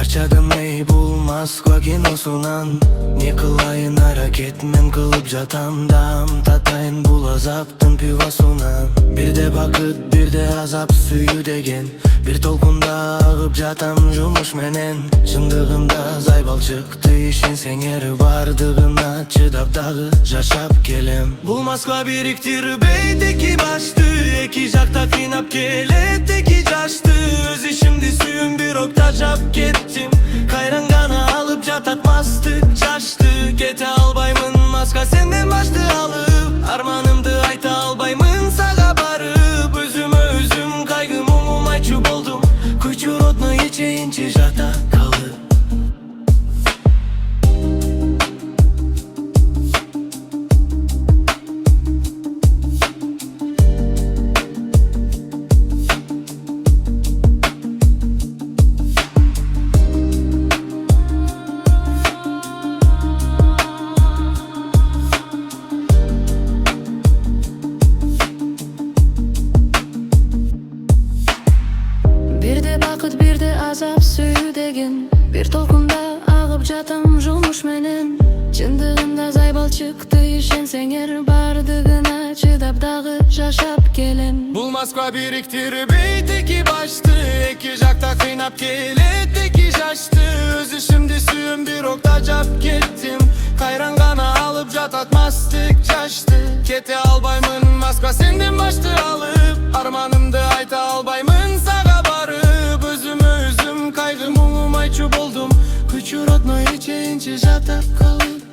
Çarçadım ey bul Moskva kinosundan. Ne kılayın hareket men kılıp jatan dam tatayın bul azaptın pivasunan. Bir de bakıt bir de azap suyu degen, bir tolkunda ağıp jatam jumuş menen. Şındığımda zaybal çıktı işin senger, bardığına çıdap dağı jaşap kelem. Bul Moskva biriktirip eydeki baştı, iki jakta kıynap keleteki jaştı. Öz işimdi suyun bir okta jap kettim, kayran gana alıp jatatmastık şaştı. Kete albaymın Moskva senden baştı alıp, armanımdı ayta albaymın sağa barıp. Özüme özüm kaygım umum ayçup oldum, kuyçu rodno içeyince jata kalıp. Bir de azap suyu degen, bir tolkunda ağıp jatam jumuş menen. Çındığımda zaybal çıktı işen senger, bardığına çıdap dağı jaşap kelem. Bul Moskva biriktirip eydeki baştı, iki jakta kıynap keleteki jaştı. Öz işimdi suyun bir okta jap kettim, kayran gana alıp jatatmastık şaştı. Kete albaymın Moskva senden baştı alıp, armanımdı ayta albaymın sağa barıp. Özüme özüm kaygım umum ayçup oldum, kuyçu rodno içeyince jata kalıp.